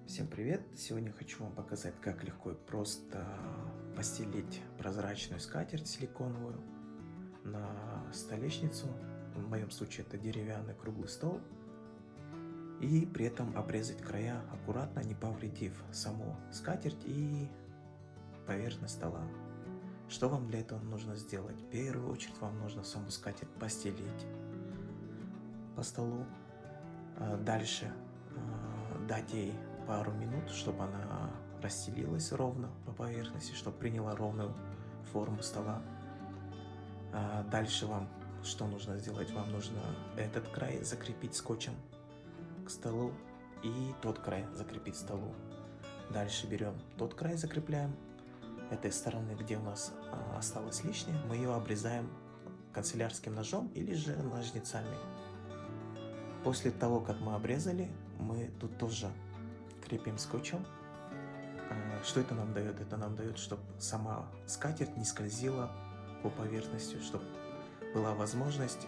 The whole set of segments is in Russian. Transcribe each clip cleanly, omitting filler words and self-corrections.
Всем привет! Сегодня хочу вам показать, как легко и просто постелить прозрачную скатерть силиконовую на столешницу. В моем случае это деревянный круглый стол. И при этом обрезать края аккуратно, не повредив саму скатерть и поверхность стола. Что вам для этого нужно сделать? В первую очередь вам нужно саму скатерть постелить по столу. Дальше дать ей пару минут, чтобы она расстелилась ровно по поверхности, чтобы приняла ровную форму стола. Дальше вам что нужно сделать? Вам нужно этот край закрепить скотчем к столу и тот край закрепить к столу. Дальше берем тот край, закрепляем этой стороны, где у нас осталось лишнее, мы ее обрезаем канцелярским ножом или же ножницами. После того, как мы обрезали, мы тут тоже крепим скотчем. Что это нам дает? Это нам дает, чтобы сама скатерть не скользила по поверхности, чтобы была возможность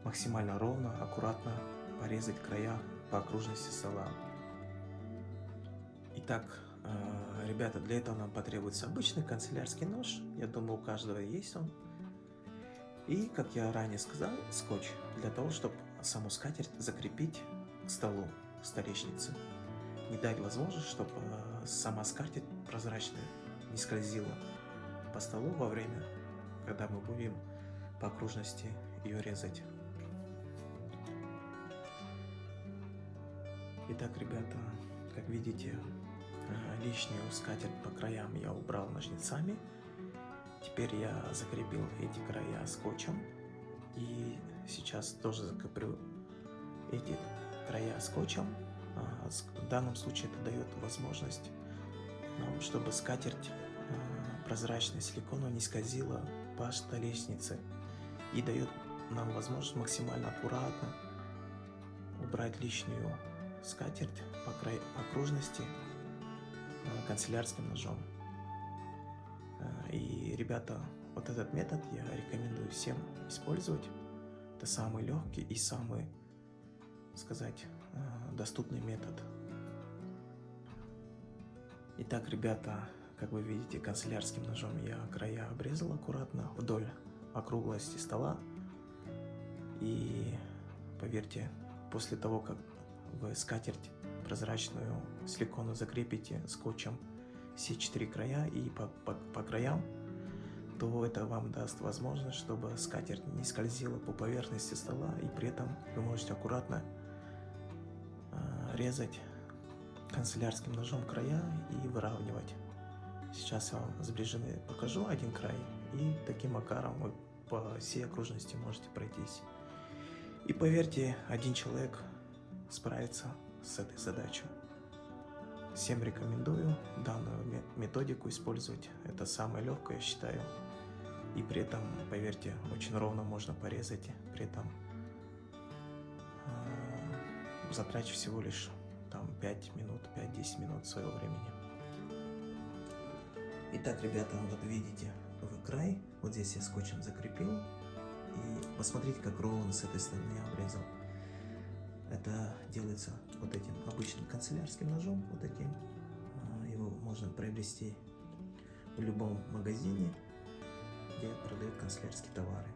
максимально ровно, аккуратно порезать края по окружности стола. Итак, ребята, для этого нам потребуется обычный канцелярский нож. Я думаю, у каждого есть он. И, как я ранее сказал, скотч для того, чтобы саму скатерть закрепить к столу, к столешнице. Не дать возможность, чтобы сама скатерть прозрачная не скользила по столу во время, когда мы будем по окружности ее резать. Итак, ребята, как видите, лишнюю скатерть по краям я убрал ножницами. Теперь я закрепил эти края скотчем. И сейчас тоже закреплю эти края скотчем. В данном случае это дает возможность нам, чтобы скатерть прозрачная силиконовая не скользила по столешнице, и дает нам возможность максимально аккуратно убрать лишнюю скатерть по окружности канцелярским ножом. И, ребята, вот этот метод я рекомендую всем использовать. Это самый легкий и самый, сказать, доступный метод. Итак, ребята, как вы видите, канцелярским ножом я края обрезал аккуратно вдоль округлости стола. И поверьте, после того, как вы скатерть прозрачную силикону закрепите скотчем все 4 края и по краям, то это вам даст возможность, чтобы скатерть не скользила по поверхности стола, и при этом вы можете аккуратно резать канцелярским ножом края и выравнивать. Сейчас я вам сближенно покажу один край, и таким макаром вы по всей окружности можете пройтись. И поверьте, один человек справится с этой задачей. Всем рекомендую данную методику использовать. Это самое легкое, я считаю. И при этом, поверьте, очень ровно можно порезать. При этом затратив всего лишь там 5 минут, 5-10 минут своего времени. Итак, ребята, вот видите вы край. Вот здесь я скотчем закрепил. И посмотрите, как ровно с этой стороны я обрезал. Это делается вот этим обычным канцелярским ножом, вот этим. Его можно приобрести в любом магазине, где продают канцелярские товары.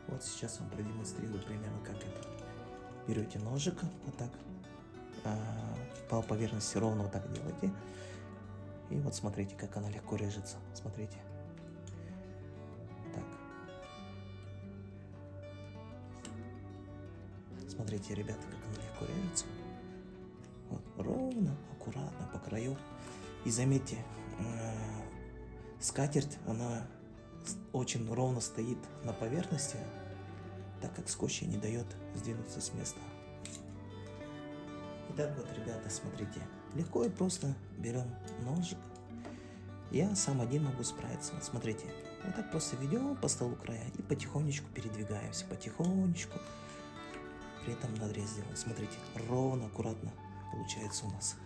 Вот сейчас вам продемонстрирую примерно как это. Берете ножик, вот так, по поверхности ровно вот так делаете. И вот смотрите, как она легко режется. Смотрите. Так. Смотрите, ребята, как она легко режется. Вот, ровно, аккуратно по краю. И заметьте, скатерть, она очень ровно стоит на поверхности, так как скотч не дает сдвинуться с места. Итак, вот, ребята, смотрите, легко и просто берем ножик. Я сам один могу справиться. Вот смотрите, вот так просто ведем по столу края и потихонечку передвигаемся, потихонечку. При этом надрез делаем. Смотрите, ровно, аккуратно получается у нас.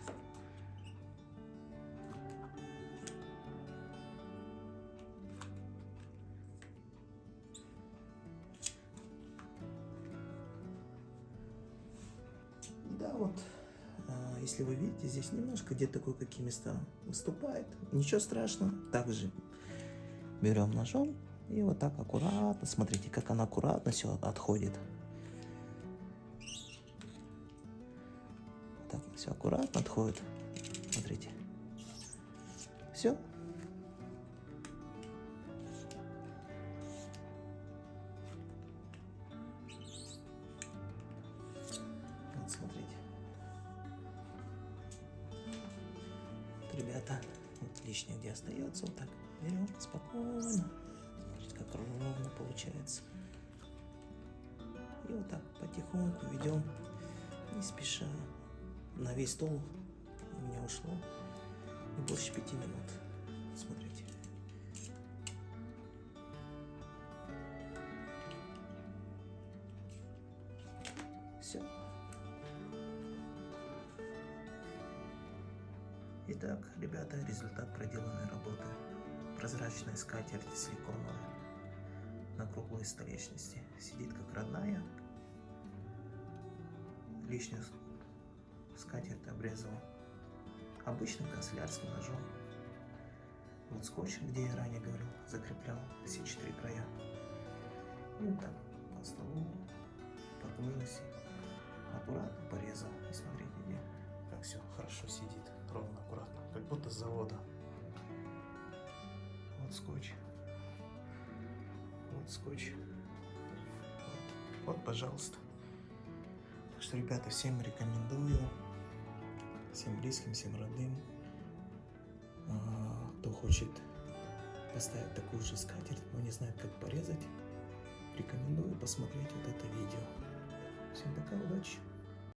Да, вот, если вы видите, здесь немножко где-то кое-какие места выступает. Ничего страшного. Также берем ножом и вот так аккуратно. Смотрите, как она аккуратно все отходит. Так, все аккуратно отходит. Смотрите. Все. Вот смотрите. Вот, ребята, вот лишнее где остается, вот так берем спокойно. Смотрите, как ровно получается. И вот так потихоньку ведем, не спеша. На весь стол у меня ушло не больше 5 минут. Смотрите. Все. Итак, ребята, результат проделанной работы. Прозрачная скатерть силиконовая на круглой столешнице. Сидит как родная. Лишнюю скатерть обрезал обычным канцелярским ножом. Вот скотч, где я ранее говорил, закреплял все 4 края. И вот так по столу, по окружности аккуратно порезал. И смотрите, как все хорошо сидит, ровно, аккуратно, как будто с завода. Вот скотч. Вот скотч. Вот, пожалуйста. Так что, ребята, всем рекомендую. Всем близким, всем родным. Кто хочет поставить такую же скатерть, но не знает, как порезать, рекомендую посмотреть вот это видео. Всем пока, удачи!